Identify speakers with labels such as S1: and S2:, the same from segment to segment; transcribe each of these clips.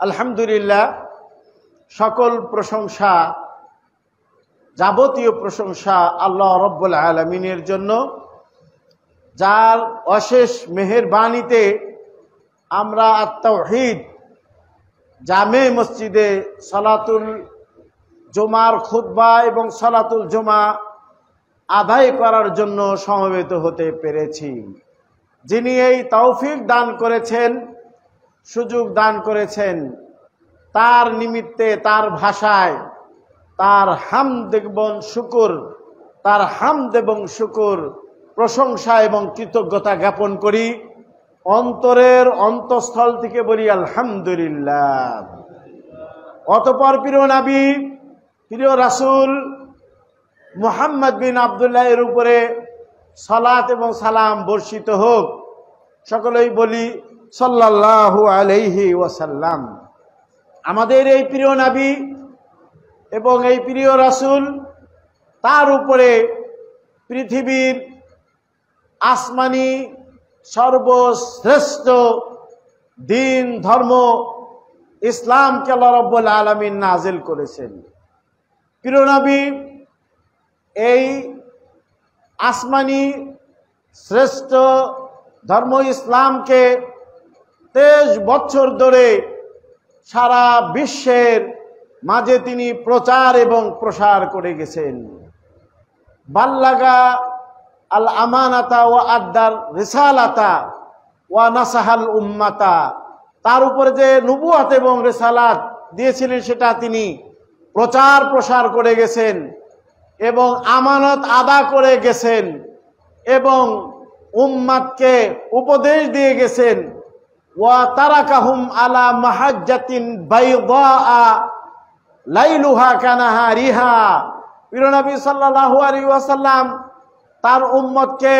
S1: আলহামদুলিল্লাহ, সকল প্রশংসা, যাবতীয় প্রশংসা আল্লাহ রব্বুল আলামিনের জন্য, যার অশেষ মেহেরবানিতে আমরা আত-তাওহীদ জামে মসজিদে সালাতুল জুমার খুতবা এবং সালাতুল জুমা আদায় করার জন্য সমবেত হতে পেরেছি। যিনি এই তৌফিক দান করেছেন, সুযোগ দান করেছেন, তার নিমিত্তে, তার ভাষায় তার হামদ এবং শুকর, তার হামদ এবং শুকর, প্রশংসা এবং কৃতজ্ঞতা জ্ঞাপন করি। অন্তরের অন্তঃস্থল থেকে বলি আলহামদুলিল্লাহ। অতঃপর প্রিয় নবী, প্রিয় রাসূল মুহাম্মদ বিন আব্দুল্লাহ এর উপরে সালাত এবং সালাম বর্ষিত হোক। সকলেই বলি সাল্লাল্লাহু আলাইহি ওয়াসাল্লাম। আমাদের এই প্রিয় নবী এবং এই প্রিয় রাসূল, তার উপরে পৃথিবীর আসমানি সর্বশ্রেষ্ঠ দিন ধর্ম ইসলামকে আল্লাহ রাব্বুল আলামিন নাজিল করেছেন। প্রিয় নবী এই আসমানি শ্রেষ্ঠ ধর্ম ইসলামকে 23 বছর ধরে সারা বিশ্বের মাঝে তিনি প্রচার এবং প্রসার করে গেছেন। বাল্লাগা আল আমানাতা ওয়া আদ্দার রিসালাতা ওয়া নাসাহাল উম্মাতা, তার উপরে যে নবুয়ত এবং রিসালাত দিয়েছিলেন সেটা তিনি প্রচার প্রসার করে গেছেন এবং আমানত আদা করে গেছেন এবং উম্মাতকে উপদেশ দিয়ে গেছেন। ওয়া তারাকাহুম আলা মাহাজ্জাতিন বাইদা লাইলুহা কানাহারিহা। প্রিয় নবী সাল্লাল্লাহু আলাইহি ওয়াসাল্লাম তার উম্মতকে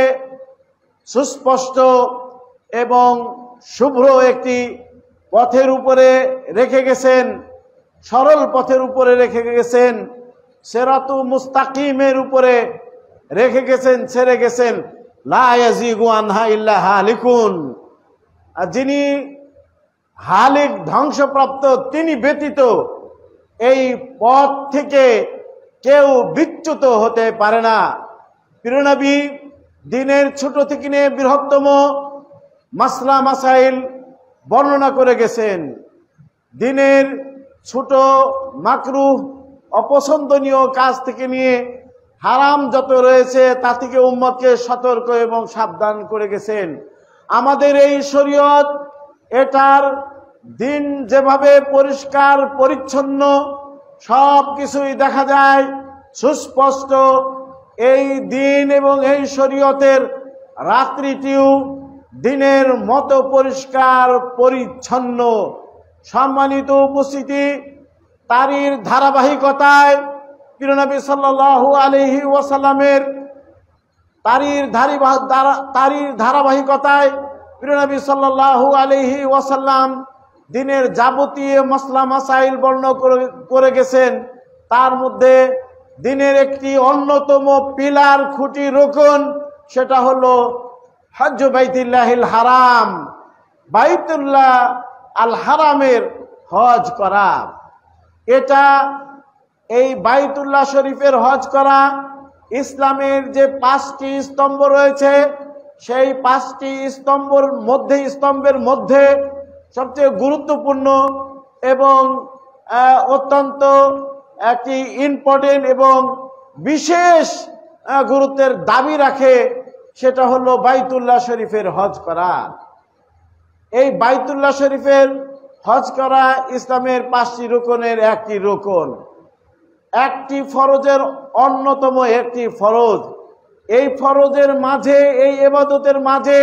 S1: সুস্পষ্ট এবং শুভ্র একটি পথের উপরে রেখে গেছেন, সরল পথের উপরে রেখে গেছেন, সিরাতু মুস্তাকিমের উপরে রেখে গেছেন, ছেড়ে গেছেন। লা ইয়াজিগু আনহা ইল্লা হালিকুন। আর যিনি হালিক, ধ্বংসপ্রাপ্ত, তিনি ব্যতীত এই পথ থেকে কেউ বিচ্যুত হতে পারে না। প্রিয় নবী দিনের ছোট থেকে নিয়ে বৃহত্তম মাসলা মাসাইল বর্ণনা করে গেছেন। দিনের ছোট মাকরুহ, অপছন্দনীয় কাজ থেকে নিয়ে হারাম যত রয়েছে তা থেকে উম্মতকে সতর্ক এবং সাবধান করে গেছেন। আমাদের এই শরীয়ত, এটার দিন যেভাবে পরিষ্কার পরিচ্ছন্ন, সব কিছুই দেখা যায় সুস্পষ্ট। এই দিন এবং এই শরীয়তের রাত্রিটিও দিনের মতো পরিষ্কার পরিচ্ছন্ন। সম্মানিত উপস্থিতি, তারই ধারাবাহিকতায় প্রিয় নবী সাল্লাল্লাহু আলাইহি ওয়াসাল্লামের তারই ধারাবাহিকতায় প্রিয় নবী সাল্লাল্লাহু আলাইহি ওয়াসাল্লাম দিনের যাবতীয় মাসলা মাসাইল বর্ণনা করে গেছেন। তার মধ্যে দিনের একটি অন্যতম পিলার, খুঁটি, রুকন, সেটা হলো হজ্জ বাইতুল্লাহিল হারাম, বাইতুল্লাহ আল হারামের হজ করা। এটা, এই বাইতুল্লাহ শরীফের হজ করা ইসলামের যে 5টি স্তম্ভ রয়েছে, সেই 5টি স্তম্ভের মধ্যে সবচেয়ে গুরুত্বপূর্ণ এবং অত্যন্ত একটি ইম্পর্টেন্ট এবং বিশেষ গুরুত্বের দাবি রাখে, সেটা হলো বাইতুল্লাহ শরীফের হজ করা। এই বাইতুল্লাহ শরীফের হজ করা ইসলামের 5টি রুকনের একটি রুকন, একটি ফরজের অন্যতম একটি ফরজ। এই ফরজের মাঝে, এই ইবাদতের মাঝে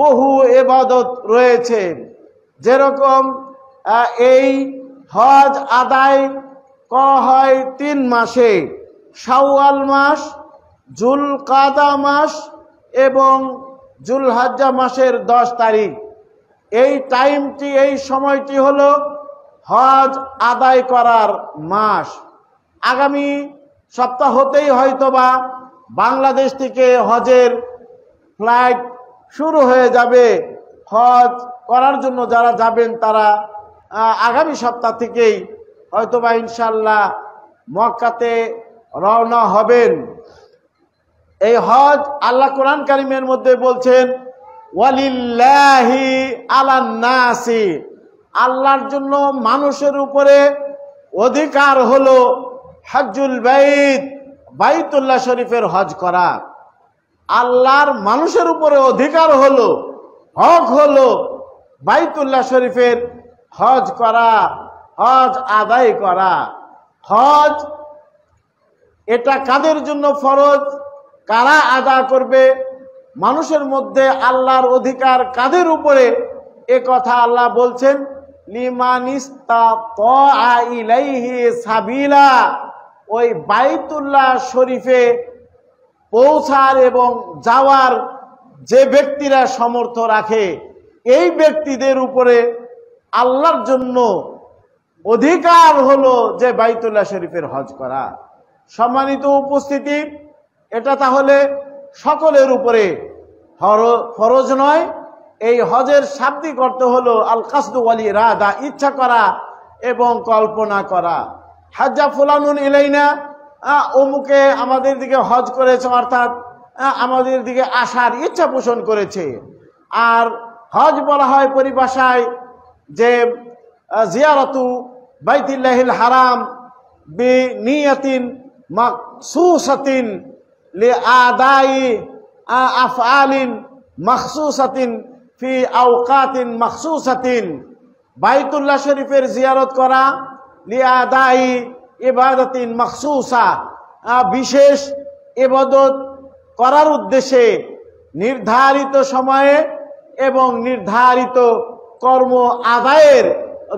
S1: বহু ইবাদত রয়েছে। যেরকম এই হজ আদায় করা হয় 3 মাসে, শাওয়াল মাস, জুলকাদা মাস এবং জুলহজ্জা মাসের 10 তারিখ। এই টাইমটি, এই সময়টি হলো হজ আদায় করার মাস। আগামী সপ্তাহ হতেই হয়তোবা বাংলাদেশ থেকে হজের ফ্লাইট শুরু হয়ে যাবে। হজ করার জন্য যারা যাবেন তারা আগামী সপ্তাহ থেকেই হয়তোবা ইনশাআল্লাহ মক্কাতে রওনা হবেন। এই হজ আল্লাহ কোরআন কারীমের মধ্যে বলছেন ওয়ালিল্লাহি আলান নাসি, আল্লাহর জন্য মানুষের উপরে অধিকার হলো হজ্জুল বাইত, বাইতুল্লাহ শরীফের হজ করা। আল্লাহর মানুষের উপরে অধিকার হলো, হক হলো বাইতুল্লাহ শরীফের হজ করা, হজ আদায় করা। হজ এটা কাদের জন্য ফরজ, কারা আদা করবে, মানুষের মধ্যে আল্লাহর অধিকার কাদের উপরে, এ কথা আল্লাহ বলছেন লিমান ইসতাতা ইলাইহি সাবিলা, ওই বাইতুল্লাহ শরীফে পৌঁছার এবং যাওয়ার যে ব্যক্তিরা সামর্থ্য রাখে, এই ব্যক্তিদের উপরে আল্লাহর জন্য অধিকার হলো যে বাইতুল্লাহ শরীফের হজ করা। সম্মানিত উপস্থিতি, এটা তাহলে সকলের উপরে ফরজ নয়। এই হজের শাব্দিক অর্থ হলো আল কাসদু ওয়াল ইরাদা, ইচ্ছা করা এবং কল্পনা করা। হাজ্জা ফুলানুন ইলাইনা, অমুকে আমাদের দিকে হজ করেছে, অর্থাৎ আমাদের দিকে আসার ইচ্ছা পোষণ করেছে। আর হজ বলা হয় পরিভাষায় যে জিয়ারতু বাইতুল্লাহিল হারাম বিনিয়াতিন মাখসুসাতিন লিআদাই আফআলিন মাখসুসাতিন ফি আওকাতিন মাখসুসাতিন, বাইতুল্লাহ শরীফের জিয়ারত করা লিআদাই ইবাদাতিন মাখসুসা, বিশেষ ইবাদত করার উদ্দেশ্যে নির্ধারিত সময়ে এবং নির্ধারিত কর্ম আদায়ের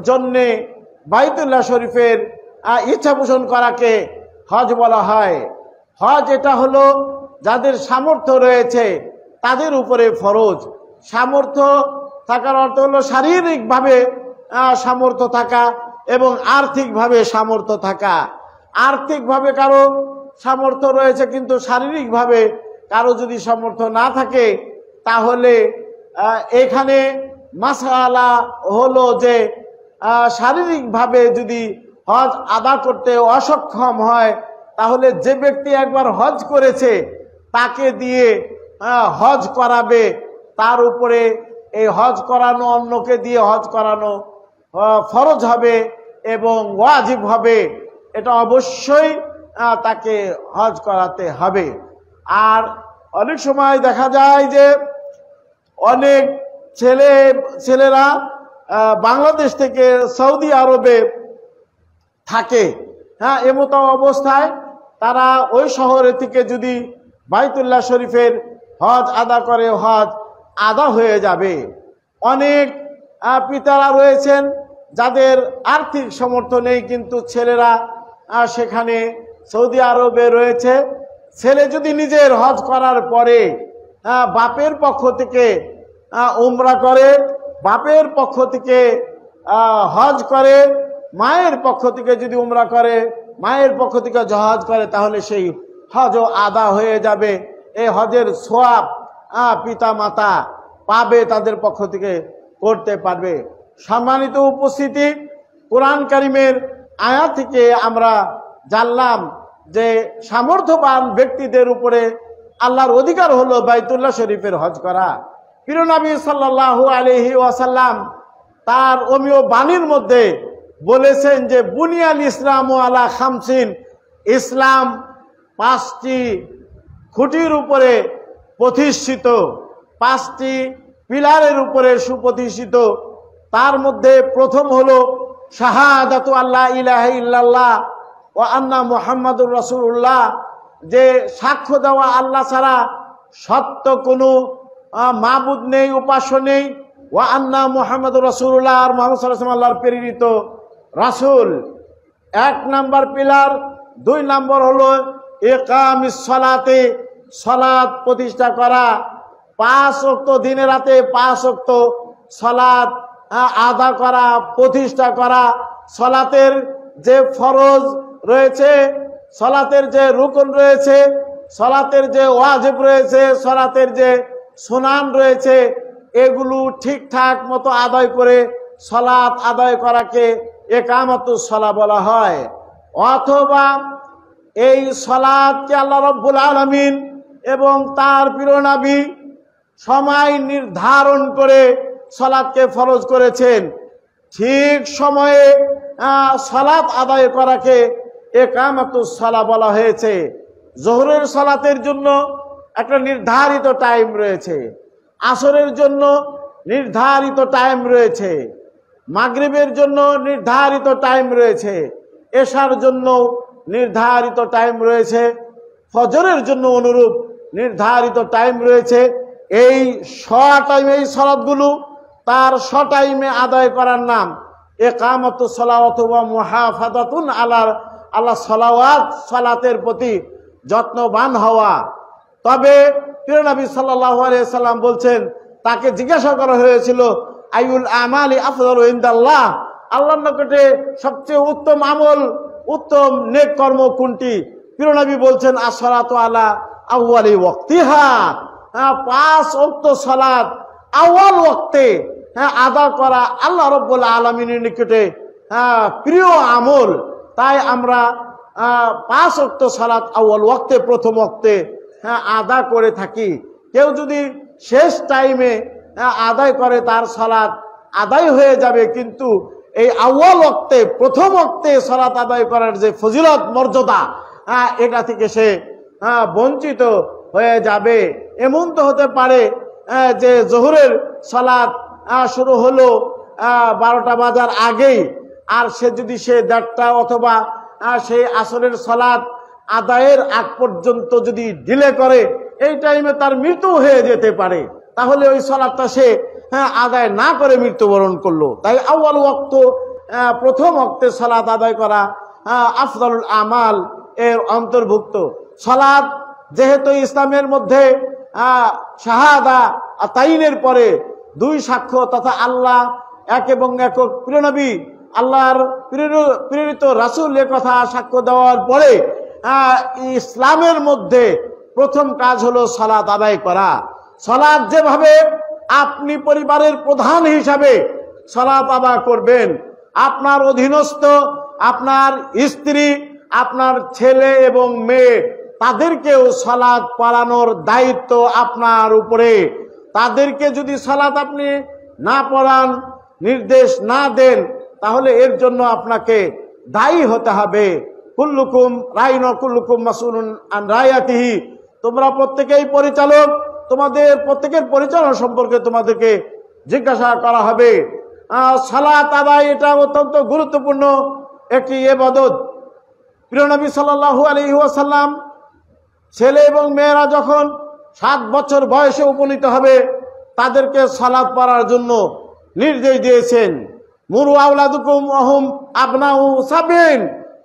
S1: জন্যে বাইতুল্লাহ শরীফের ইচ্ছা পোষণ করাকে হজ বলা হয়। হজ এটা হলো যাদের সামর্থ্য রয়েছে তাদের উপরে ফরজ। সামর্থ্য থাকার অর্থ হলো শারীরিকভাবে সামর্থ্য থাকা এবং আর্থিকভাবে সামর্থ্য থাকা। আর্থিকভাবে কারো সামর্থ্য রয়েছে কিন্তু শারীরিকভাবে কারো যদি সামর্থ্য না থাকে, তাহলে এখানে মাসআলা হলো যে শারীরিকভাবে যদি হজ আদা করতে অসক্ষম হয়, তাহলে যে ব্যক্তি একবার হজ করেছে তাকে দিয়ে হজ করাবে, তার উপরে এই হজ করানো, অন্যকে দিয়ে হজ করানো ফরজ হবে এবং ওয়াজিব হবে। এটা অবশ্যই তাকে হজ করাতে হবে। আর অনেক সময় দেখা যায় যে অনেক ছেলেরা বাংলাদেশ থেকে সৌদি আরবে থাকে, এমতো অবস্থায় তারা ওই শহরে থেকে যদি বাইতুল্লাহ শরীফের হজ আদা করে, হজ আদা হয়ে যাবে। অনেক পিতারা রয়েছেন যাদের আর্থিক সামর্থ্য নেই, কিন্তু ছেলেরা সেখানে সৌদি আরবে রয়েছে। ছেলে যদি নিজের হজ করার পরে বাপের পক্ষ থেকে উমরা করে, বাপের পক্ষ থেকে হজ করে, মায়ের পক্ষ থেকে যদি উমরা করে, মায়ের পক্ষ থেকে হজ করে, তাহলে সেই হজও আদা হয়ে যাবে। এই হজের সোয়াব পিতা মাতা পাবে, তাদের পক্ষ থেকে করতে পারবে। সম্মানিত উপস্থিতি, কোরআন কারীমের আয়াত থেকে আমরা জানলাম যে সামর্থ্যবান ব্যক্তিদের উপরে আল্লাহর অধিকার হলো বাইতুল্লাহ শরীফের হজ করা। প্রিয় নবী সাল্লাল্লাহু আলাইহি ওয়াসাল্লাম তার অমীয় বাণীর মধ্যে বলেছেন যে বুনিয়াল ইসলাম আলা খামসিন, ইসলাম 5টি খুঁটির উপরে প্রতিষ্ঠিত, 5টি পিলারের উপরে সুপ্রতিষ্ঠিত। তার মধ্যে প্রথম হলো শাহাদাতু আল্লা ইলাহা ইল্লাল্লাহ ওয়া আন্না মুহাম্মাদুর রাসূলুল্লাহ, যে সাক্ষ্য দেওয়া আল্লাহ ছাড়া সত্য কোনো মাবুদ নেই, উপাস্য নেই। ওয়া আন্না মুহাম্মাদুর রাসূলুল্লাহ, আর মুহাম্মদ সাল্লাল্লাহু আলাইহি ওয়াসাল্লাম আল্লাহর প্রেরিত রাসূল। 1 নাম্বার পিলার। 2 নাম্বার হলো ইকামিস সালাতে, সালাত প্রতিষ্ঠা করা। 5 ওয়াক্ত দিনে রাতে 5 ওয়াক্ত সালাত আদা করা, প্রতিষ্ঠা করা। সালাতের যে ফরজ রয়েছে, সালাতের যে রুকন রয়েছে, সালাতের যে ওয়াজিব রয়েছে, সালাতের যে সুনান রয়েছে, এগুলো ঠিকঠাক মতো আদায় করে সালাত আদায় করাকে ইকামাতুস সালাহ বলা হয়। অথবা এই সালাতকে আল্লাহ রাব্বুল আলামিন এবং তার প্রিয় নবী সময় নির্ধারণ করে সালাতকে ফরজ করেছেন, ঠিক সময়ে সালাত আদায় করাকে ইকামাতুস সালাহ বলা হয়েছে। জোহরের সালাতের জন্য একটা নির্ধারিত টাইম রয়েছে, আসরের জন্য নির্ধারিত টাইম রয়েছে, মাগরিবের জন্য নির্ধারিত টাইম রয়েছে, এশার জন্য নির্ধারিত টাইম রয়েছে, ফজরের জন্য অনুরূপ নির্ধারিত টাইম রয়েছে। এই টাইমে এই সালাতগুলো তার টাইমে আদায় করার নাম ইকামাতুস সালাহ অথবা মুহাফাজাতুন আলা সালাওয়াত, সালাতের প্রতি যত্নবান হওয়া। তবে প্রিয় নবী সাল্লাল্লাহু আলাইহি সাল্লাম বলছেন, তাকে জিজ্ঞাসা করা হয়েছিল আইউল আমালি আফদালু ইনদাল্লাহ, আল্লাহর নিকটে সবচেয়ে উত্তম আমল, উত্তম নেক কর্ম কোনটি? প্রিয় নবী বলছেন আসসালাতু আলা আউয়ালি ওয়াক্তিহা, 5 ওয়াক্ত সালাত আউয়াল ওয়াক্তে আদা করা আল্লাহ রাব্বুল আলামিনের নিকটে প্রিয় আমল। তাই আমরা 5 ওয়াক্ত সালাত আউয়াল ওয়াক্তে, প্রথম ওয়াক্তে আদা করে থাকি। কেউ যদি শেষ টাইমে আদায় করে তার সালাত আদায় হয়ে যাবে, কিন্তু এই আউয়াল ওয়াক্তে, প্রথম ওয়াক্তে সালাত আদায় করার যে ফজিলত মর্যাদা, এটা থেকে সে বঞ্চিত হয়ে যাবে। এমন তো হতে পারে যে জোহরের সালাত শুরু হলো 12টা বাজার আগেই, আর সে যদি 1:30 অথবা সেই আসরের সালাত আদায়ের আগ পর্যন্ত যদি ডিলে করে, এই টাইমে তার মৃত্যু হয়ে যেতে পারে, তাহলে ওই সালাতটা সে আদায় না করে মৃত্যুবরণ করলো। তাই আউয়াল ওয়াক্ত, প্রথম ওয়াক্তে সালাত আদায় করা আফদালুল আমাল এর অন্তর্ভুক্ত। সালাত যেহেতু ইসলামের মধ্যে শাহাদা তাইনের পরে 2 সাক্ষ্য তথা আল্লাহ এক এবং একক, প্রিয় নবী আল্লাহর প্রেরিত রাসূল এ কথা সাক্ষ্য দেওয়ার পরে ইসলামের মধ্যে প্রথম কাজ হলো সালাত আদায় করা। সালাত যেভাবে আপনি পরিবারের প্রধান হিসাবে সালাত আদায় করবেন, আপনার অধীনস্থ, আপনার স্ত্রী, আপনার ছেলে এবং মেয়ে, তাদেরকেও সালাত পড়ানোর দায়িত্ব আপনার উপরে। তাদেরকে যদি সালাত আপনি না পড়ান, নির্দেশ না দেন, তাহলে এর জন্য আপনাকে দায়ী হতে হবে। কুল্লুকুম রাইন কুল্লুকুম মাসউলুন আন রায়াতিহি, তোমরা প্রত্যেকেই পরিচালক, তোমাদের প্রত্যেকের পরিচালনা সম্পর্কে তোমাদেরকে জিজ্ঞাসা করা হবে। সালাত আদায় এটা অত্যন্ত গুরুত্বপূর্ণ একটি ইবাদত। প্রিয় নবী সাল্লাল্লাহু আলাইহি ওয়াসাল্লাম ছেলে এবং মেয়েরা যখন 7 বছর বয়সে উপনীত হবে, তাদেরকে সালাত পড়ার জন্য নির্দেশ দিয়েছেন। মুরু আওলাদুকুম ওয়াহুম আবনাউ সাবিন,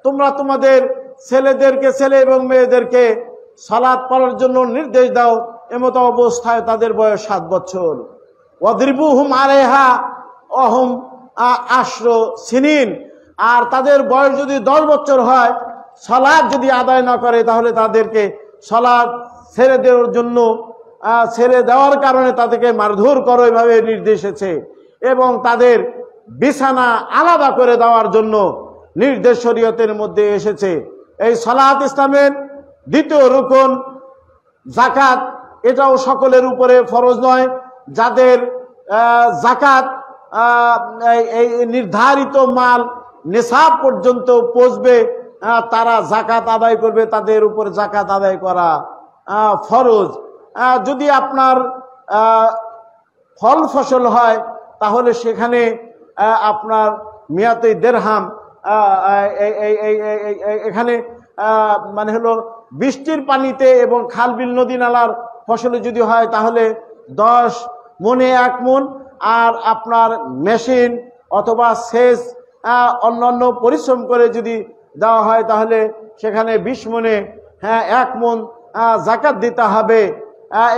S1: তোমরা তোমাদের ছেলেদেরকে, ছেলে এবং মেয়েদেরকে সালাত পড়ার জন্য নির্দেশ দাও, এমতো অবস্থায় তাদের বয়স 7 বছর। ওয়াদরিবুহুম আলাইহা ওয়াহুম 10 সিনিন, আর তাদের বয়স যদি 10 বছর হয়, সালাত যদি আদায় না করে, তাহলে তাদেরকে সালাত ছেড়ে দেওয়ার জন্য, ছেড়ে দেওয়ার কারণে তাদেরকে মারধর করো, এভাবে নির্দেশ এসেছে। এবং তাদের বিছানা আলাদা করে দেওয়ার জন্য নির্দেশ শরীয়তের মধ্যে এসেছে। এই সালাত ইসলামের দ্বিতীয় রুকন। যাকাত এটাও সকলের উপরে ফরজ নয়। যাদের যাকাত এই নির্ধারিত মাল নিসাব পর্যন্ত পৌঁছবে, তারা যাকাত আদায় করবে, তাদের উপর যাকাত আদায় করা ফরজ। যদি আপনার ফল ফসল হয়, তাহলে সেখানে আপনার মিয়াতে দেরহাম, এখানে মানে হলো বৃষ্টির পানিতে এবং খাল বিল নদী নালার ফসলে যদি হয়, তাহলে 10 মণে 1 মণ, আর আপনার মেশিন অথবা সেচ অন্যান্য পরিশ্রম করে যদি দেওয়া হয়, তাহলে সেখানে 20 মণে 1 মণ যাকাত দিতে হবে।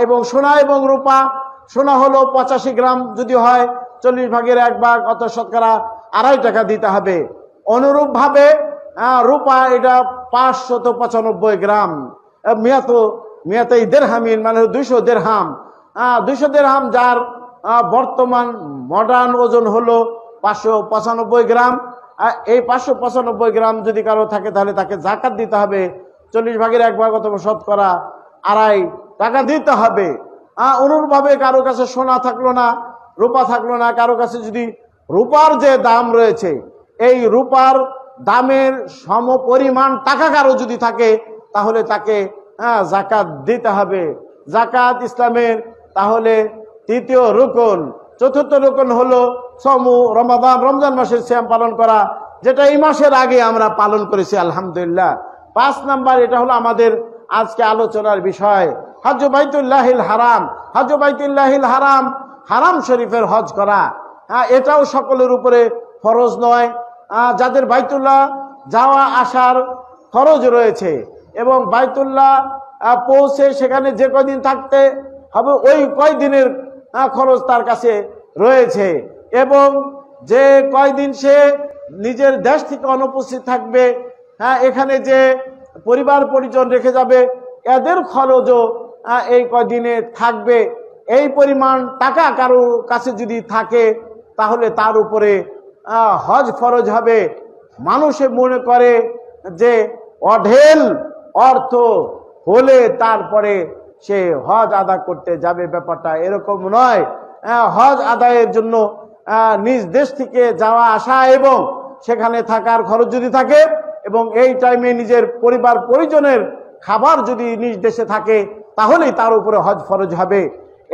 S1: এবং সোনা এবং রূপা, সোনা হলো 85 গ্রাম যদি হয়, 40 ভাগের 1 ভাগ, অত শতকরা 2.5 টাকা দিতে হবে। অনুরূপভাবে রূপা এটা 595 গ্রাম, মিয়াতে দেরহামিন মানে 200 দেরহাম। 200 দেরহাম, যার বর্তমান মডার্ন ওজন হলো 595 গ্রাম। এই 595 গ্রাম যদি কারো থাকে তাহলে তাকে যাকাত দিতে হবে 40 ভাগের 1 ভাগ অথবা শতকরা 2.5 টাকা দিতে হবে। অনুরূপভাবে কারো কাছে সোনা থাকলো না, রূপা থাকলো না, কারো কাছে যদি রূপার যে দাম রয়েছে এই রূপার দামের সমপরিমাণ টাকা কারো যদি থাকে তাহলে তাকে যাকাত দিতে হবে। যাকাত ইসলামের তাহলে তৃতীয় রুকন। চতুর্থ রুকন হলো সমু রমাদান, রমজান মাসের সিয়াম পালন করা, যেটা এই মাসের আগে আমরা পালন করেছি আলহামদুলিল্লাহ। 5 নাম্বার, এটা হলো আমাদের আজকে আলোচনার বিষয়, হজ বাইতুল্লাহিল হারাম। হজ বাইতুল্লাহিল হারাম, হারাম শরীফের হজ করা, এটাও সকলের উপরে ফরজ নয়। যাদের বাইতুল্লাহ যাওয়া আসার খরচ রয়েছে এবং বাইতুল্লাহ পৌঁছে সেখানে যে কয়দিন থাকতে হবে ওই কয়দিনের খরচ তার কাছে রয়েছে, এবং যে কয়দিন সে নিজের দেশ থেকে অনুপস্থিত থাকবে, এখানে যে পরিবার পরিজন রেখে যাবে এদের খরচও এই কয়দিনে থাকবে। এই পরিমাণ টাকা কারো কাছে যদি থাকে তাহলে তার উপরে হজ ফরজ হবে। মানুষে মনে করে যে অঢেল অর্থ হলে তারপরে সে হজ আদা করতে যাবে, ব্যাপারটা এরকম নয়। হজ আদায়ের জন্য নিজ দেশ থেকে যাওয়া আসা এবং সেখানে থাকার খরচ যদি থাকে এবং এই টাইমে নিজের পরিবার পরিজনের খাবার যদি নিজ দেশে থাকে তাহলেই তার উপরে হজ ফরজ হবে।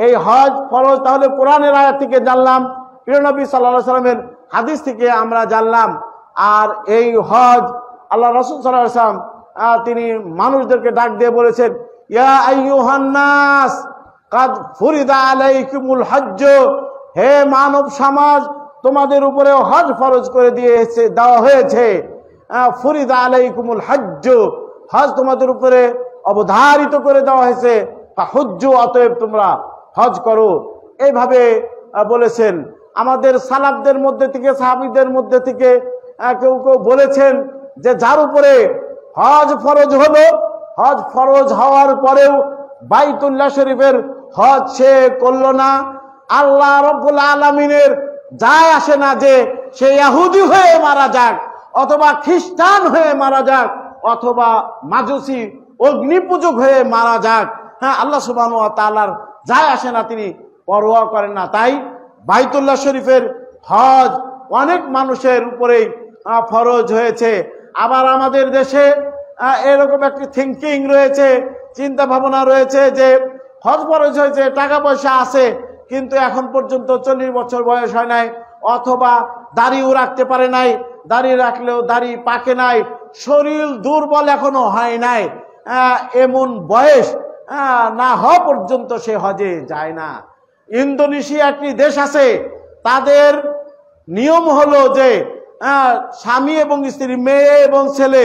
S1: এই হজ ফরজ তাহলে কোরআনের আয়াত থেকে জানলাম, প্রিয় নবী সাল্লাল্লাহু আলাইহি ওয়াসাল্লামের হাদিস থেকে আমরা জানলাম। আর এই হজ আল্লাহ রাসূল সাল্লাল্লাহু আলাইহি ওয়াসাল্লাম তিনি মানুষদেরকে ডাক দিয়ে বলেছেন, ইয়া আইয়ুহান নাস কাদ ফুরিদা আলাইকুমুল হজ্জ, হে মানব সমাজ তোমাদের উপরে হজ ফরজ করে দেওয়া হয়েছে। ফুরিদা আলাইকুমুল হজ্জ, হজ তোমাদের উপরে অবধারিত করে দেওয়া হয়েছে। ফাহুজ্জু, অতএব তোমরা হজ করো। এইভাবে বলেছেন। আমাদের সালাফদের মধ্যে থেকে, সাহাবীদের মধ্যে থেকে কেউ কেউ বলেছেন যে যার উপরে হজ ফরজ হলো, হজ ফরজ হওয়ার পরেও বাইতুল্লাহ শরীফের হজ সে করলো না, আল্লাহ রাব্বুল আলামিনের যায় আসে না যে সে ইহুদি হয়ে মারা যাক অথবা খ্রিস্টান হয়ে মারা যাক অথবা মাজুসি অগ্নি পূজক হয়ে মারা যাক। আল্লাহ সুবহানাহু ওয়া তাআলার যায় আসে না, তিনি পরোয়া করেন না। তাই বাইতুল্লাহ শরীফের হজ অনেক মানুষের উপরেই ফরজ হয়েছে। আবার আমাদের দেশে এরকম একটি থিঙ্কিং রয়েছে, চিন্তা ভাবনা রয়েছে যে হজ ফরজ হয়েছে, টাকা পয়সা আছে কিন্তু এখন পর্যন্ত 40 বছর বয়স হয় নাই অথবা দাড়িও রাখতে পারে নাই, দাড়ি রাখলেও দাড়ি পাকে নাই, শরীর দুর্বল এখনো হয় নাই, এমন বয়স না হওয়া পর্যন্ত সে হজে যায় না। ইন্দোনেশিয়া একটি দেশ আছে, তাদের নিয়ম হলো যে স্বামী এবং স্ত্রী, মেয়ে এবং ছেলে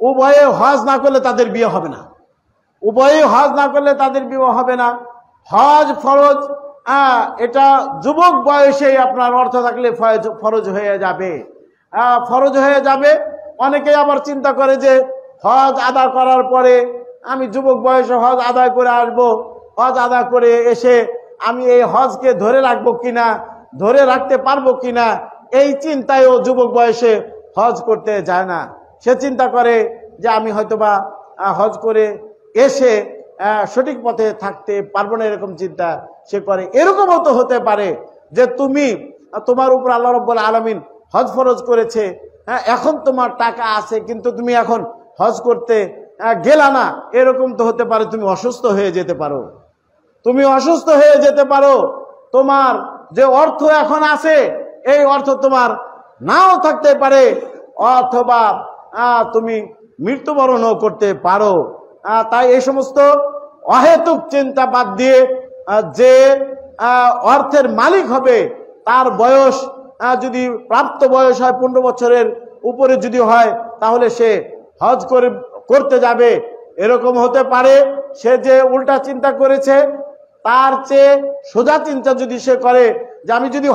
S1: উভয়ে হজ না করলে তাদের বিয়ে হবে না, উভয়ে হজ না করলে তাদের বিয়ে হবে না। হজ ফরজ, এটা যুবক বয়সে আপনার অর্থ থাকলে ফরজ হয়ে যাবে, ফরজ হয়ে যাবে। অনেকে আবার চিন্তা করে যে হজ আদা করার পরে আমি যুবক বয়সে হজ আদায় করে আসবো, হজ আদায় করে এসে আমি এই হজকে ধরে রাখবো কিনা, ধরে রাখতে পারবো কিনা, এই চিন্তায়ও যুবক বয়সে হজ করতে যায় না। সে চিন্তা করে যে আমি হয়তোবা হজ করে এসে সঠিক পথে থাকতে পারবো না, এরকম চিন্তা সে করে। এরকমও তো হতে পারে যে তোমার উপর আল্লাহ রাব্বুল আলামিন হজ ফরজ করেছে, এখন তোমার টাকা আছে কিন্তু তুমি এখন হজ করতে গেলা না, এরকম তো হতে পারে। তুমি অসুস্থ হয়ে যেতে পারো, তুমি অসুস্থ হয়ে যেতে পারো, তোমার যে অর্থ এখন আছে এই অর্থ তোমার নাও থাকতে পারে, অথবা তুমি মৃত্যুবরণও করতে পারো। তাই এই সমস্ত অহেতুক চিন্তা বাদ দিয়ে যে অর্থের মালিক হবে তার বয়স যদি প্রাপ্ত বয়স হয় 15 বছরের উপরে যদি হয় তাহলে সে হজ করতে যাবে। এরকম হতে পারে সে যে উল্টা চিন্তা করেছে তার চেয়ে সোজা চিন্তা যদি সে করে যে আমি যদি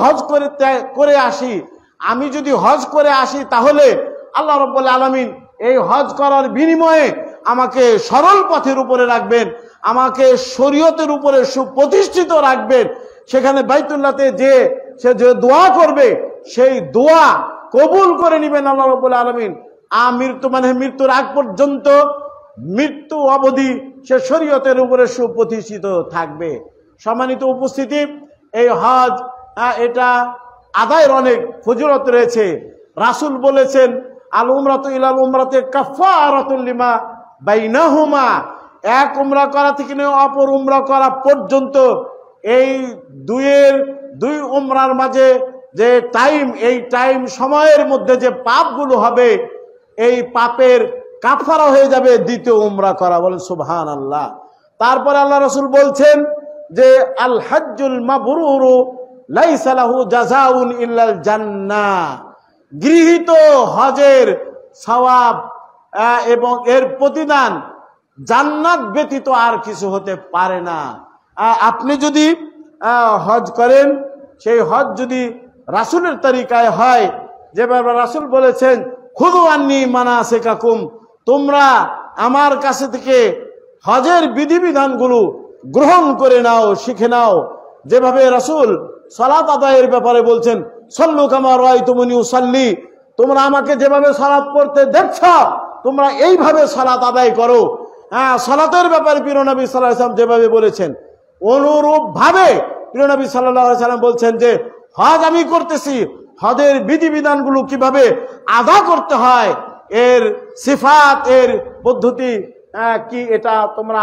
S1: হজ করে আসি তাহলে আল্লাহ রাব্বুল আলামিন এই হজ করার বিনিময়ে আমাকে সরল পথের উপরে রাখবেন, আমাকে শরীয়তের উপরে সুপ্রতিষ্ঠিত রাখবেন। সেখানে বাইতুল্লাহতে যে সে যে দোয়া করবে সেই দোয়া কবুল করে নেবেন আল্লাহ রাব্বুল আলামিন। মৃত্যু মানে মৃত্যুর আগ পর্যন্ত, মৃত্যু অবধি সে শরীয়তের উপরে সুপ্রতিষ্ঠিত থাকবে। সম্মানিত উপস্থিতি, এই হজ এটা আদায়ের অনেক ফজিলত রয়েছে। রাসূল বলেছেন, আল উমরাতু ইলাল উমরাতে কাফারাতুল লিমা বাইনাহুমা, এক উমরা করা থেকে নিয়ে অপর উমরা করা পর্যন্ত এই দুই উমরার মাঝে যে টাইম, এই টাইম সময়ের মধ্যে যে পাপগুলো হবে, এই পাপের কাফারা হয়ে যাবে দ্বিতীয় উমরা করা। বলেন সুবহানাল্লাহ। তারপরে আল্লাহ রাসূল বলছেন যে আল হজ্জুল মাবরুরু লাইসা লাহু জাযাউন ইল্লাল জান্নাহ, গৃহীত হজের সওয়াব এবং এর প্রতিদান জান্নাত ব্যতীত আর কিছু হতে পারে না। আপনি যদি হজ করেন, সেই হজ যদি রাসূলের তরিকায় হয়, যেভাবে রাসূল বলেছেন খুযু আন্নী মানাসিকাকুম, তোমরা আমার কাছে থেকে হজের বিধিবিধানগুলো গ্রহণ করে নাও, শিখে নাও। যেভাবে রাসূল সালাত আদায়ের ব্যাপারে বলছেন, সল্লু কামা রাআইতুমুনি উসাল্লি, তোমরা আমাকে যেভাবে সালাত করতে দেখছ তোমরা এইভাবে সালাত আদায় করো। সালাতের ব্যাপারে প্রিয় নবী সাল্লাল্লাহু আলাইহি ওয়াসাল্লাম যেভাবে বলেছেন, অনুরূপ ভাবে প্রিয় নবী সাল্লাল্লাহু আলাইহি ওয়াসাল্লাম বলছেন যে হজ আমি করতেছি, হজের বিধিবিধানগুলো কিভাবে আদা করতে হয়, এর সিফাত, এর পদ্ধতি কি, এটা তোমরা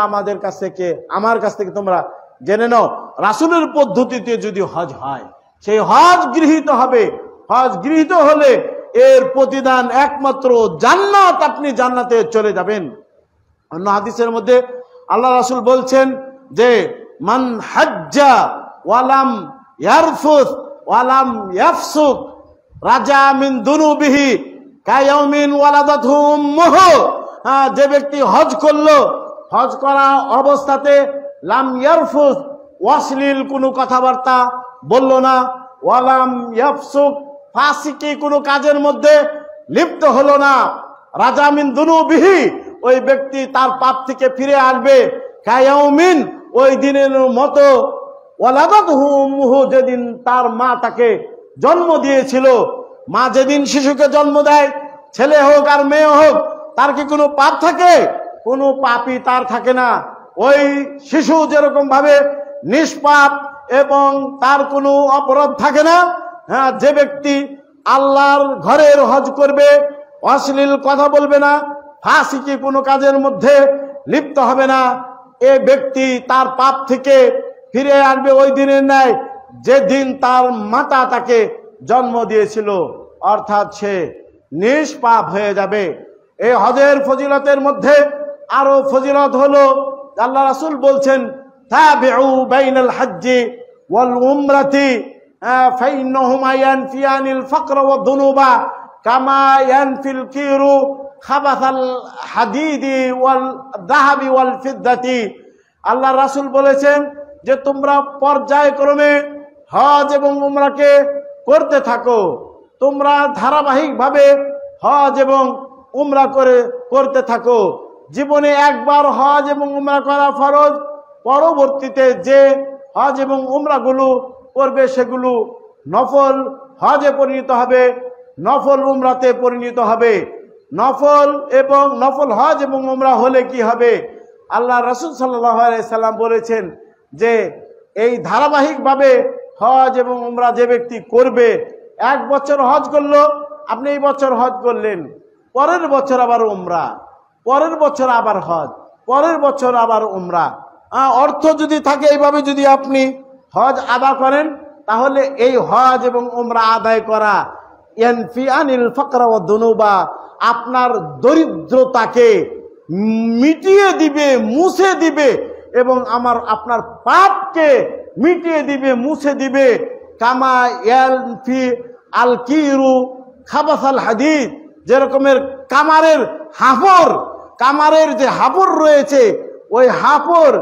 S1: আমার কাছ থেকে তোমরা জেনে নাও। রাসূলের পদ্ধতিতে যদি হজ হয়, সেই হজ গৃহীত হবে। হজ গৃহীত হলে এর প্রতিদান একমাত্র জান্নাত, আপনি জান্নাতে চলে যাবেন। অন্য হাদিসের মধ্যে আল্লাহ রাসূল বলছেন যে মান হাজ্জা ওয়ালাম ইয়ারফুস ওয়ালাম ইয়াফসুক রাজা মিন দুনুবিহি কায়াউমিন ওয়ালাদাতহু উম্মুহু, যে ব্যক্তি হজ করলো, হজ করা অবস্থাতে লাম ইয়ারফুস, অশ্লীল কোনো কথাবার্তা বলল না, ওয়ালাম ইয়াফসুক, ফাসিকি কোনো কাজের মধ্যে লিপ্ত হলো না, রাজা মিন দুনুবিহি, ওই ব্যক্তি তার পাপ থেকে ফিরে আসবে কায়াউমিন, ওই দিনের মতো ওয়ালাদাতহু উম্মুহু, যেদিন তার মা তাকে জন্ম দিয়েছিল। মা যেদিন শিশুকে জন্ম দেয়, ছেলে হোক আর মেয়ে হোক, তার কি কোনো পাপ থাকে? কোনো পাপই তার থাকে না। ওই শিশু যেরকম ভাবে নিষ্পাপ এবং তার কোনো অপরাধ থাকে না, যে ব্যক্তি আল্লাহর ঘরের হজ করবে, অশ্লীল কথা বলবে না, ফাসিকি কোনো কাজের মধ্যে লিপ্ত হবে না, এ ব্যক্তি তার পাপ থেকে ফিরে আসবে ওই দিনের ন্যায় যেদিন তার মাতা তাকে জন্ম দিয়েছিল, অর্থাৎ সে নিষ্পাপ হয়ে যাবে। এই হজের ফজিলতের মধ্যে আরো ফজিলত হলো, আল্লাহ রাসূল বলছেন তাবিউ বাইনাল হজ্জি ওয়াল উমরাতি ফাইন্নাহুমা ইয়ানফিয়ানিল ফাকর ওয়াদ দুনুবা কামা ইয়ানফিল কিরু খাবাসাল হাদিদি ওয়াল যাহাবি ওয়াল ফিদ্দাতি। আল্লাহ রাসূল বলেছেন যে তোমরা পর্যায়ক্রমে হজ এবং উমরাকে করতে থাকো, তোমরা ধারাবাহিকভাবে হজ এবং উমরা করতে থাকো। জীবনে একবার হজ এবং উমরা করা ফরজ, পরবর্তীতে যে হজ এবং উমরাগুলো করবে সেগুলো নফল হজে পরিণত হবে, নফল উমরাতে পরিণত হবে। নফল হজ এবং উমরা হলে কি হবে? আল্লাহ রাসূল সাল্লাল্লাহু আলাইহি সাল্লাম বলেছেন যে এই ধারাবাহিকভাবে হজ এবং উমরা যে ব্যক্তি করবে, এক বছর হজ করলো, আপনি এই বছর হজ করলেন, পরের বছর আবার উমরা, পরের বছর আবার হজ, পরের বছর আবার উমরা, অর্থ যদি থাকে এইভাবে যদি আপনি হজ আদা করেন, তাহলে এই হজ এবং উমরা আদায় করা ইয়ানফিয়ানিল ফাকরা ওয়াদ দুনুবা, আপনার দরিদ্রতাকে মিটিয়ে দিবে, মুছে দিবে, এবং আপনার পাপকে মিটিয়ে দিবে, মুছে দিবে। কামা ইয়ানফি আল কিরু খাবাসাল হাদিদ, যেরকমের কামারের যে হাফর রয়েছে, ওই হাফর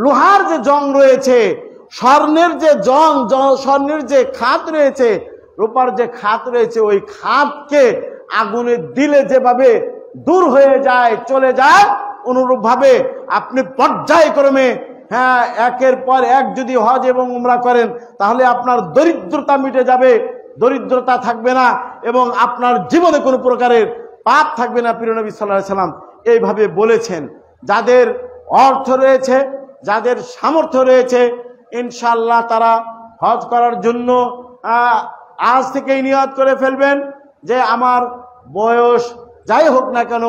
S1: লোহার যে জং রয়েছে, স্বর্ণের যে খাত রয়েছে, রূপার যে খাত রয়েছে, ওই খাতকে আগুনে দিলে যেভাবে দূর হয়ে যায়, চলে যায়, অনুরূপ ভাবে আপনি পর্যায়ক্রমে একের পর এক যদি হজ এবং উমরা করেন, তাহলে আপনার দরিদ্রতা মিটে যাবে, দরিদ্রতা থাকবে না এবং আপনার জীবনে কোনো প্রকারের পাপ থাকবে না। প্রিয় নবী সাল্লাল্লাহু আলাইহি সাল্লাম এইভাবে বলেছেন। যাদের অর্থ রয়েছে, যাদের সামর্থ্য রয়েছে, ইনশাআল্লাহ তারা হজ করার জন্য আজ থেকেই নিয়ত করে ফেলবেন যে আমার বয়স যাই হোক না কেন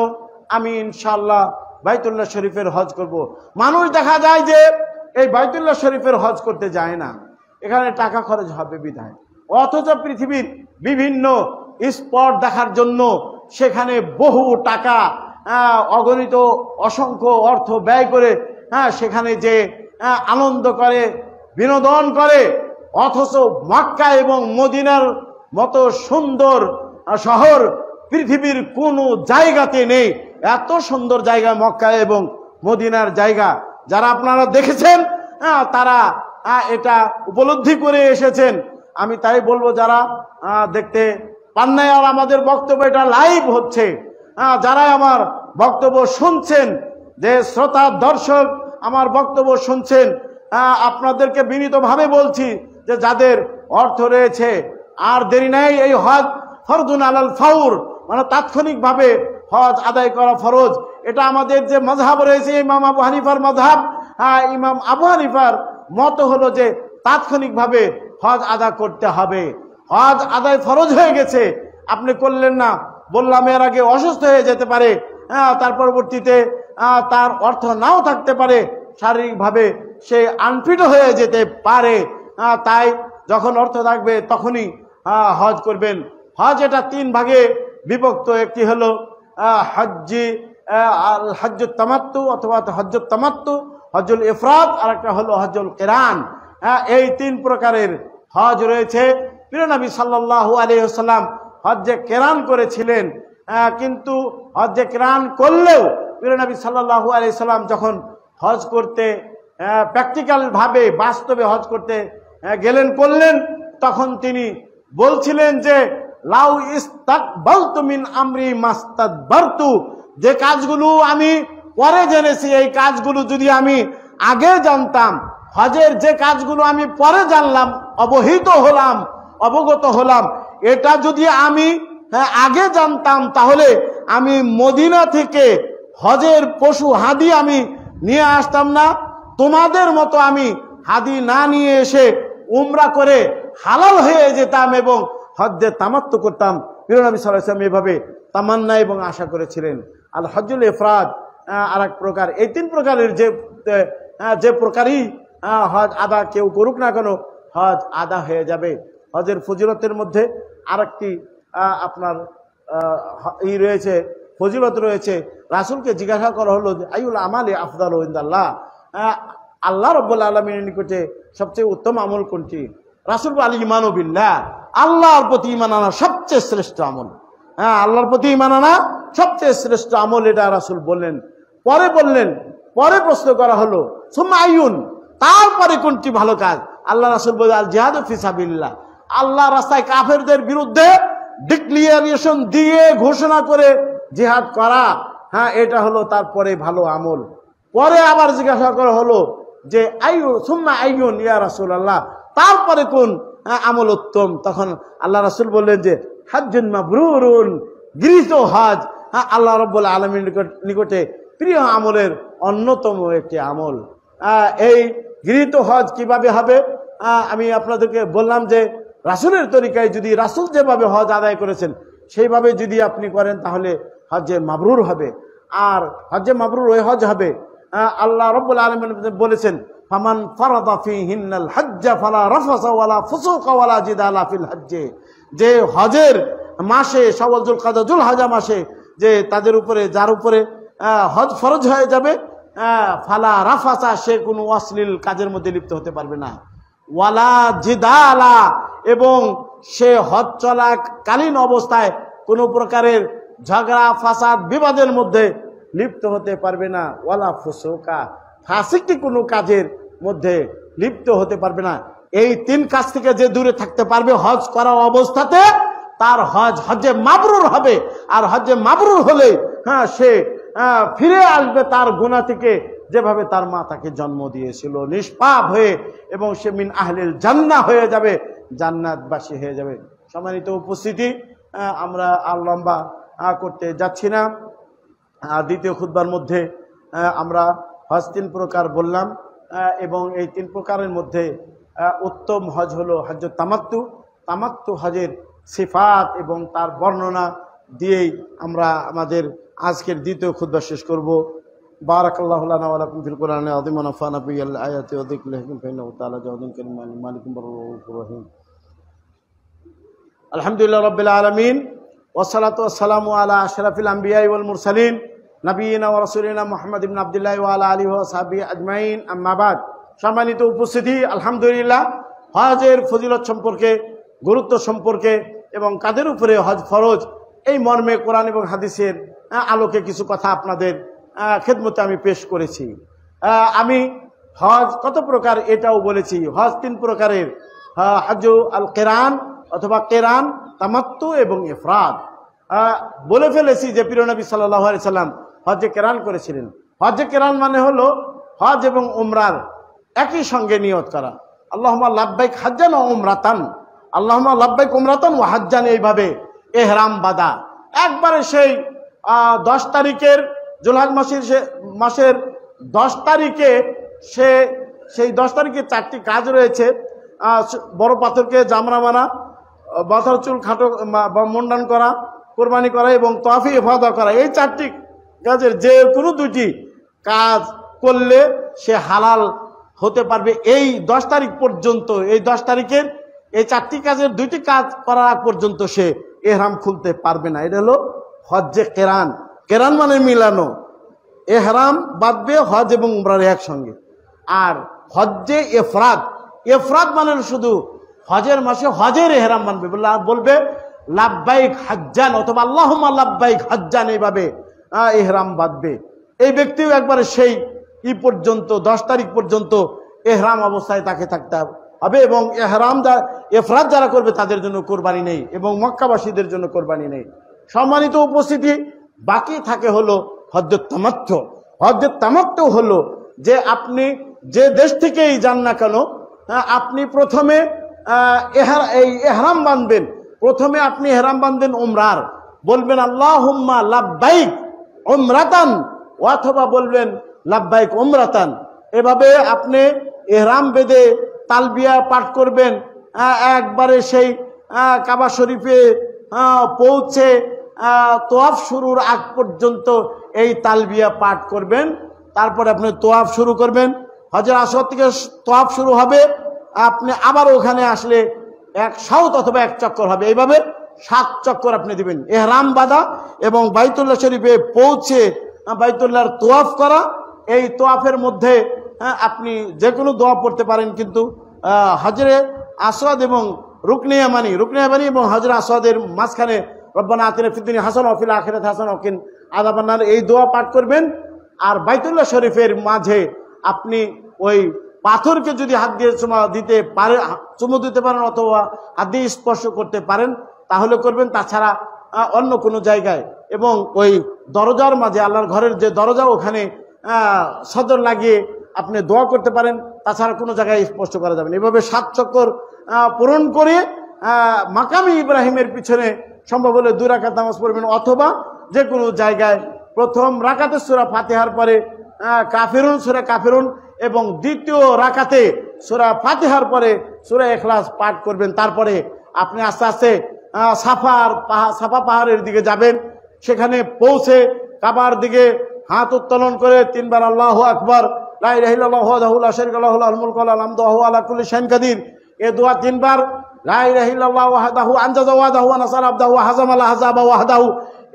S1: আমি ইনশাআল্লাহ বাইতুল্লাহ শরীফের হজ করব। মানুষ দেখা যায় যে এই বাইতুল্লাহ শরীফের হজ করতে যায় না, এখানে টাকা খরচ হবে বিধায়, অথচ পৃথিবীর বিভিন্ন স্পট দেখার জন্য সেখানে বহু টাকা অগণিত অসংখ্য অর্থ ব্যয় করে সেখানে যে আনন্দ করে, বিনোদন করে, অথচ মক্কা এবং মদিনার মতো সুন্দর শহর পৃথিবীর কোনো জায়গাতে নেই। এত সুন্দর জায়গা মক্কা এবং মদিনার জায়গা, যারা আপনারা দেখেছেন তারা এটা উপলব্ধি করে এসেছেন। আমি তাই বলবো যারা দেখতে পান নাই, আর আমাদের বক্তব্য এটা লাইভ হচ্ছে, যারা আমার বক্তব্য শুনছেন, যে শ্রোতা দর্শক আমার বক্তব্য শুনছেন, আপনাদেরকে বিনীতভাবে বলছি যে যাদের অর্থ রয়েছে আর দেরি নাই, এই হজ ফরজুন আলাল ফাউর, মানে তাৎক্ষণিকভাবে হজ আদায় করা ফরজ। এটা আমাদের যে মাযহাব রয়েছে ইমাম আবু হানিফার মাযহাব, ইমাম আবু হানিফার মত হলো যে তাৎক্ষণিকভাবে হজ আদা করতে হবে। হজ আদায় ফরজ হয়ে গেছে, আপনি করলেন না, বললাম এর আগে অসুস্থ হয়ে যেতে পারে, তার পরবর্তীতে তার অর্থ নাও থাকতে পারে, শারীরিকভাবে সে আনফিট হয়ে যেতে পারে, তাই যখন অর্থ থাকবে তখনই হজ করবেন। হজ এটা 3 ভাগে বিভক্ত, একটি হলো হজ্জুত তামাত্তু অথবা হজ্জুত তামাত্তু, হজ্জুল ইফরাদ, আর একটা হলো হজ্জুল কিরান। এই 3 প্রকারের হজ রয়েছে। প্রিয় নবী সাল্লাল্লাহু আলাইহি ওয়াসাল্লাম হজ্জে কিরান করেছিলেন, কিন্তু হজ্জে কিরান করলেও প্রিয় নবী সাল্লাল্লাহু আলাইহি ওয়াসাল্লাম যখন হজ করতে প্র্যাকটিক্যাল ভাবে বাস্তবে হজ করতে গেলেন করলেন, তখন তিনি বলছিলেন যে লাউ ইস্তাকবালতু মিন আমরি মাস্তাদবারতু, যে কাজগুলো আমি পরে জেনেছি এই কাজগুলো যদি আমি আগে জানতাম, হজের যে কাজগুলো আমি পরে জানলাম, অবগত হলাম, এটা যদি আমি আগে জানতাম তাহলে আমি মদিনা থেকে হজের পশু হাদি আমি নিয়ে আসতাম না, তোমাদের মতো আমি হাদি না নিয়ে এসে উমরা করে হালাল হয়ে যেতাম এবং হজ্জে তামাত্তু করতাম। প্রিয় নবী সাল্লাল্লাহু আলাইহি ওয়াসাল্লাম এভাবে তামান্না এবং আশা করেছিলেন। আল হজ্জুল ইফরাদ আর এক প্রকার। এই 3 প্রকারের যে প্রকারই হজ আদা কেউ করুক না কেন হজ আদা হয়ে যাবে। হজের ফজিলতের মধ্যে আরেকটি আপনার রয়েছে, ফজিলত রয়েছে। রাসূলকে জিজ্ঞাসা করা হলো যে আইউল আমালি আফদালু ইনদাল্লাহ, আল্লাহ রাব্বুল আলামিনের নিকটে সবচেয়ে উত্তম আমল কোনটি? রাসূল আল ঈমানু বিল্লাহ, আল্লাহর প্রতি ঈমান আনা সবচেয়ে শ্রেষ্ঠ আমল। আল্লাহর প্রতি ঈমান আনা সবচেয়ে শ্রেষ্ঠ আমল, এটা রাসূল বললেন। পরে প্রশ্ন করা হলো সুম্মা আইয়ুন, তারপরে কোনটি ভালো কাজ? আল্লাহ রাসূল বলেন আল জিহাদু ফি সাবিলিল্লাহ, আল্লাহ রাস্তায় কাফেরদের বিরুদ্ধে ডিক্লিয়ারেশন দিয়ে ঘোষণা করে জিহাদ করা, এটা হলো তারপরে ভালো আমল। পরে আবার জিজ্ঞাসা করা হলো যে সুম্মা আইয়ুন ইয়া রাসূলুল্লাহ, তারপরে কোন আমল উত্তম? তখন আল্লাহ রাসূল বললেন যে হজ্জুন মাবরুরুন, গৃহীত হজ আল্লাহ রাব্বুল আলামিনের নিকটে প্রিয় আমলের অন্যতম একটি আমল। এই গৃহীত হজ কিভাবে হবে? আমি আপনাদেরকে বললাম যে রাসূলের তরিকায়, যদি রাসূল যেভাবে হজ আদায় করেছেন সেইভাবে যদি আপনি করেন তাহলে হজ্জে মাবরুর হবে। আর হজ্জে মাবরুর ওই হজ হবে, আল্লাহ রাব্বুল আলামিন বলেছেন ফামান ফারাদা ফীহিন্নাল হজ্জ ফালা রাফাসা ওয়ালা ফুসুকা ওয়ালা জিদালা ফিল হজ্জ, যে হজের মাসে শাওয়াল, যুলকাদা, যুলহজ্জা মাসে যে তাদের উপরে, যার উপরে হজ ফরজ হয়ে যাবে, ফালা রাফাসা, সে কোনো অশ্লীল কাজের মধ্যে লিপ্ত হতে পারবে না, ওয়ালা জিদালা, এবং সে হজ চলাকালীন অবস্থায় কোনো প্রকারের ঝগড়া ফাসাদ বিবাদের মধ্যে লিপ্ত হতে পারবে না, ওয়ালা ফুসুকা, ফাসিকি কোনো কাজের মধ্যে লিপ্ত হতে পারবে না। এই 3 কাজ থেকে যে দূরে থাকতে পারবে হজ করা অবস্থাতে, তার হজ্জে মাবরুর হবে। আর হজ্জে মাবরুর হলে সে ফিরে আসবে তার গুনাহ থেকে, যেভাবে তার মা তাকে জন্ম দিয়েছিল, নিষ্পাপ হয়ে, এবং সে মিন আহলিল জান্নাহ হয়ে যাবে, জান্নাতবাসী হয়ে যাবে। সম্মানিত উপস্থিতি, আমরা আর লম্বা করতে যাচ্ছি না। দ্বিতীয় খুতবার মধ্যে আমরা হজ 3 প্রকার বললাম, এবং এই 3 প্রকারের মধ্যে উত্তম হজ হলো হজ্জুত তামাত্তু। তামাত্তু হজের সিফাত এবং তার বর্ণনা দিয়েই আমরা আমাদের আজকের দ্বিতীয় খুতবা শেষ করব। বারাকাল্লাহু লানা ওয়া লাকুম ফিল কুরআনি আযীম ওয়া নাফা'না বিল আয়াতি ওয়া যিকরিল হাকীম ফাইন্নাহু তাআলা জাওয়াদুন কারীম মালিকুম রাউফুর রহিম। আলহামদুলিল্লাহ রাব্বিল আলামিন ওয়া সালাতু ওয়া সালামু আলা আশরাফিল আমবিয়া ওয়াল মুরসালিন নবিয়িনা ওয়া রাসূলিনা মুহাম্মদ ইবনে আব্দুল্লাহ ওয়া আলা আলিহি ওয়া সাহবিহি আজমাইন, আম্মা বাদ। সম্মানিত উপস্থিতি, আলহামদুলিল্লাহ হজের ফজিলত সম্পর্কে, গুরুত্ব সম্পর্কে এবং কাদের উপরে হজ ফরজ, এই মর্মে কোরআন এবং হাদিসের আলোকে কিছু কথা আপনাদের খেদমতে আমি পেশ করেছি। আমি হজ কত প্রকার এটাও বলেছি। হজ 3 প্রকারের, হজ আল কেরান অথবা কেরান, তামাত্তু এবং ইফরাদ। বলে ফেলেছি যে প্রিয় নবী সাল্লাল্লাহু আলাইহি সাল্লাম হজে কেরান করেছিলেন। হজে কেরান মানে হলো হজ এবং উমরার একই সঙ্গে নিয়ত করা। আল্লাহুম্মা লাব্বাইক হাজ্জান ওয়া উমরাতান, আল্লাহুম্মা লাব্বাইক উমরাতান ওয়া হাজ্জান, এইভাবে এহরাম বাঁধা। একবারে সেই 10 তারিখের জুলহজ মাসের 10 তারিখে সেই 10 তারিখে 4টি কাজ রয়েছে। বড় পাথরকে জামরা মানা, মাথার চুল খাটো বা মুন্ডন করা, কোরবানি করা এবং তাওয়াফে ইফাদা করা। এই 4টি কাজের যে কোনো 2টি কাজ করলে সে হালাল হতে পারবে এই 10 তারিখ পর্যন্ত। এই 10 তারিখের এই 4টি কাজের 2টি কাজ করার আগ পর্যন্ত সে এহরাম খুলতে পারবে না। এটা হলো হজ্জে কেরান। কেরান মানে মিলানো, এহরাম বাঁধবে হজ এবং উমরার একসঙ্গে। আর হজ্জে ইফরাদ, ইফরাদ মানে শুধু হজের মাসে হজের এহরাম বাঁধবে, বলবে লাব্বাইক হাজ্জান অথবা আল্লাহুম্মা লাব্বাইক হাজ্জান, এইভাবে এহরাম বাঁধবে। এই ব্যক্তিও একবারে সেই পর্যন্ত 10 তারিখ পর্যন্ত এহরাম অবস্থায় তাকে থাকতে হবে। এবং ইফরাদ যারা করবে তাদের জন্য কোরবানি নেই এবং মক্কাবাসীদের জন্য কোরবানি নেই। সম্মানিত উপস্থিতি, বাকি থাকে হলো হজ্জুত তামাত্তু। হজ্জুত তামাত্তু হলো যে আপনি যে দেশ থেকেই যান না কেন, আপনি প্রথমে এই এহরাম বাঁধবেন। প্রথমে আপনি এহরাম বাঁধবেন উমরার, বলবেন আল্লাহুম্মা লাব্বাইক উমরাতান, অথবা বলবেন লাব্বাইক উমরাতান। এভাবে আপনি এহরাম বেঁধে তালবিয়া পাঠ করবেন। একবারে সেই কাবা শরীফে পৌঁছে তোয়াফ শুরুর আগ পর্যন্ত এই তালবিয়া পাঠ করবেন। তারপরে আপনি তোয়াফ শুরু করবেন। হজের আসওয়াদ থেকে তোয়াফ শুরু হবে, আপনি আবার ওখানে আসলে 1 সাউত অথবা 1 চক্কর হবে। এইভাবে 7 চক্কর আপনি দিবেন। এহরাম বাঁধা এবং বাইতুল্লাহ শরীফে পৌঁছে বাইতুল্লাহর তোয়াফ করা। এই তোয়াফের মধ্যে আপনি যে কোনো দোয়া পড়তে পারেন, কিন্তু হজরে আসওয়াদ এবং রুকনে ইয়ামানি এবং হজরে আসওয়াদের মাঝখানে রব্বানা আতিনা ফিদ দুনিয়া হাসানাহ ওয়া ফিল আখিরাতি হাসানাহ ওয়া কিনা আযাবান নার, এই দোয়া পাঠ করবেন। আর বাইতুল্লাহ শরীফের মাঝে আপনি ওই পাথরকে যদি হাত দিয়ে চুমু দিতে পারেন অথবা হাত দিয়ে স্পর্শ করতে পারেন তাহলে করবেন, তাছাড়া অন্য কোনো জায়গায় এবং ওই দরজার মাঝে, আল্লাহর ঘরের যে দরজা, ওখানে সদর লাগিয়ে আপনি দোয়া করতে পারেন। তাছাড়া কোনো জায়গায় স্পর্শ করা যাবে না। এভাবে 7 চক্কর পূরণ করে মাকামে ইব্রাহিমের পিছনে সম্ভব হলে 2 রাকাত নামাজ পড়বেন, অথবা যে কোনো জায়গায় প্রথম রাকাতে সূরা ফাতিহার পরে কাফিরুন, সূরা কাফিরুন, এবং দ্বিতীয় রাকাতে সূরা ফাতিহার পরে সূরা ইখলাস পাঠ করবেন। তারপরে আপনি আস্তে আস্তে সাফা পাহাড়ের দিকে যাবেন। সেখানে পৌঁছে কাবার দিকে হাত উত্তোলন করে 3 বার আল্লাহু আকবার, লা ইলাহা ইল্লাল্লাহু ওয়াহদাহু লা শারীকা লাহু লাহুল মুলকু ওয়া লাহুল হামদু ওয়া হুয়া আলা কুল্লি শাইইন কাদির, এই দোয়া 3 বার, লা ইলাহা ইল্লাল্লাহু ওয়াহদাহু আনজাযা ওয়াহদাহু ওয়া নাসারা আবদাহু ওয়া হাযামা আল আহজাবা ওয়াহদাহু,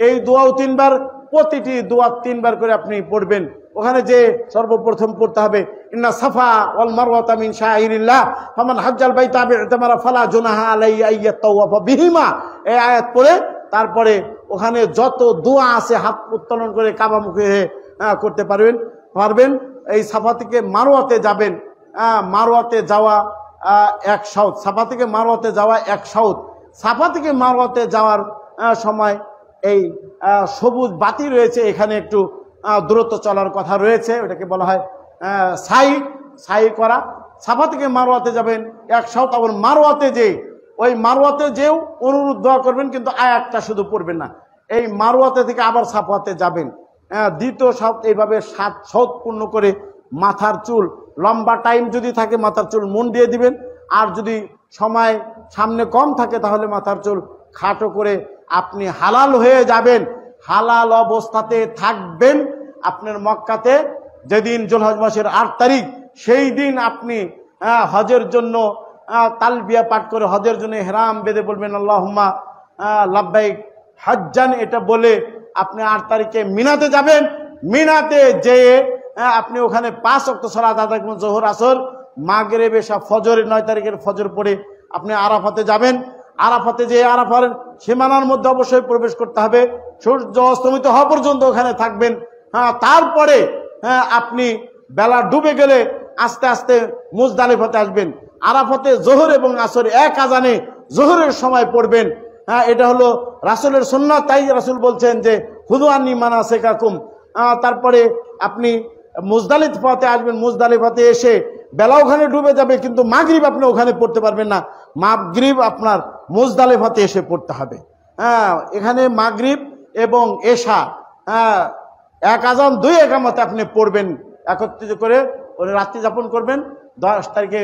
S1: এই দোয়াও 3 বার। প্রতিটি দোয়া 3 বার করে আপনি পড়বেন। ওখানে যে সর্বপ্রথম পড়তে হবে ইন্না সাফা ওয়াল মারওয়াতা মিন শাআইরিল্লাহ ফামান হাজ্জাল বাইতা বি'তামারা ফালা জুনাহা আলাইহি আইয়াতাওয়াফা বিহিমা, এই আয়াত পড়ে তারপরে ওখানে যত দোয়া আছে হাত উত্তোলন করে কাবামুখী করতে পারবেন। এই সাফা থেকে মারওয়াতে যাবেন। মারওয়াতে যাওয়া 1 সাউত, সাফা থেকে মারওয়াতে যাওয়া 1 সাউত। সাফা থেকে মারওয়াতে যাওয়ার সময় এই সবুজ বাতি রয়েছে, এখানে একটু দূরত্ব চলার কথা রয়েছে, ওটাকে বলা হয় সাই করা। সাফা থেকে মারওয়াতে যাবেন 1 সাউত, আবার মারওয়াতে যে ওই মারওয়াতে যেও অনুরোধ দোয়া করবেন, কিন্তু আয়াতটা শুধু পড়বেন না। এই মারওয়াতে থেকে আবার সাফাতে যাবেন, দ্বিতীয় সাত, এইভাবে 7 শত পূর্ণ করে মাথার চুল লম্বা টাইম যদি থাকে মাথার চুল মুন্ডিয়ে দিবেন, আর যদি সময় সামনে কম থাকে তাহলে মাথার চুল খাটো করে আপনি হালাল হয়ে যাবেন। হালাল অবস্থাতে থাকবেন। আপনার মক্কাতে যেদিন জুলহজ মাসের 8 তারিখ, সেই দিন আপনি হজের জন্য তালবিয়া পাঠ করে হজের জন্য ইহরাম বেঁধে বলবেন আল্লাহুম্মা লাব্বাইক হজ্জান, এটা বলে আপনি 8 তারিখে মিনাতে যাবেন। মিনাতে যেয়ে আপনি ওখানে 5 ওয়াক্ত সালাত আদায় করবেন, যোহর আসর মাগরিব এশা ফজর। 9 তারিখের ফজর পড়ে আপনি আরাফাতে যাবেন। আরাফাতে যেয়ে আরাফার সীমানার মধ্যে অবশ্যই প্রবেশ করতে হবে, সূর্য অস্তমিত হওয়া পর্যন্ত ওখানে থাকবেন। তারপরে আপনি বেলা ডুবে গেলে আস্তে আস্তে মুজদালিফাতে আসবেন। আরাফাতে জোহর এবং আসর এক আজানে জোহরের সময় পড়বেন। এটা হলো রাসূলের সুন্নাত, তাই রাসূল বলছেন যে খুযু আন্নী মানাসিকাকুম। তারপরে আপনি মুজদালিফাতে আসবেন। মুজদালিফাতে এসে বেলা ওখানে ডুবে যাবে, কিন্তু মাগরিব আপনি ওখানে পড়তে পারবেন না। মাগরিব আপনার মুজদালিফাতে এসে পড়তে হবে। এখানে মাগরিব এবং এশা এক আজান 2 একামতে আপনি পড়বেন, একত্রিত করে রাত্রি যাপন করবেন। 10 তারিখে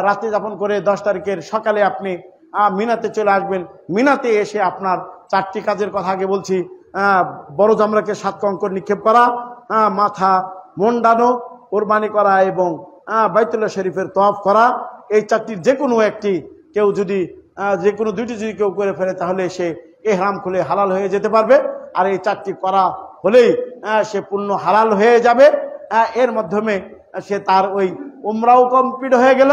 S1: রাত্রি যাপন করে 10 তারিখের সকালে আপনি মিনাতে চলে আসবেন। মিনাতে এসে আপনার 4টি কাজের কথা আগে বলছি। বড় জামরাকে 7 কঙ্কর নিক্ষেপ করা, মাথা মুন্ডানো, কোরবানি করা এবং বাইতুল্লাহ শরীফের তওয়াফ করা। এই 4টির যে কোনো একটি কেউ যদি যে কোনো 2টি যদি কেউ করে ফেলে তাহলে সে ইহরাম খুলে হালাল হয়ে যেতে পারবে। আর এই 4টি করা হলেই সে পূর্ণ হালাল হয়ে যাবে। এর মাধ্যমে সে তার ওই উমরাও কমপ্লিট হয়ে গেল,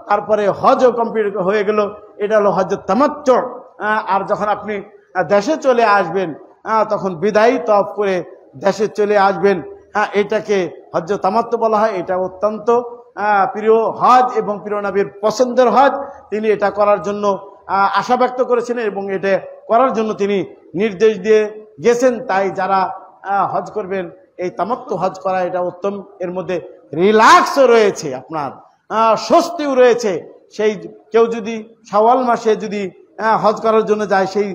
S1: তারপরে হজও কমপ্লিট হয়ে গেল। এটা হলো হজ্জে তামাত্তু। আর যখন আপনি দেশে চলে আসবেন তখন বিদায়ী তওয়াফ করে দেশে চলে আসবেন। এটাকে হজ্জে তামাত্তু বলা হয়। এটা অত্যন্ত প্রিয় হজ এবং প্রিয় নবীর পছন্দের হজ। তিনি এটা করার জন্য আশা ব্যক্ত করেছেন এবং এটা করার জন্য তিনি নির্দেশ দিয়ে গেছেন। তাই যারা হজ করবেন এই তামাত্তু হজ করা এটা উত্তম। এর মধ্যে রিল্যাক্সও রয়েছে, আপনার স্বস্তিও রয়েছে। সেই কেউ যদি শাওয়াল মাসে যদি হজ করার জন্য যায়, সেই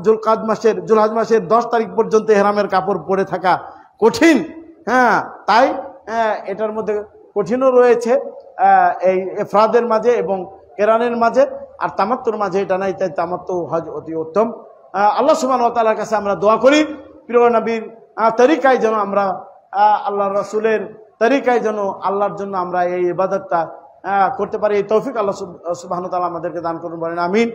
S1: জুলহজ মাসের 10 তারিখ পর্যন্ত ইহরামের কাপড় পরে থাকা কঠিন। তাই এটার মধ্যে কঠিনও রয়েছে এই ইফরাদের মাঝে এবং কেরানের মাঝে, আর তামাত্তুর মাঝে এটা নাই। তাই তামাত্তু হজ অতি উত্তম। আল্লাহ সুবহানাহু ওয়া তাআলার কাছে আমরা দোয়া করি প্রিয় নবীর তরিকায় যেন আমরা, আল্লাহর রাসূলের তরিকায় যেন আল্লাহর জন্য আমরা এই ইবাদতটা করতে পারি। এই তৌফিক আল্লাহ সুবহানাহু ওয়া তাআলা আমাদেরকে দান করুন, বলেন আমিন।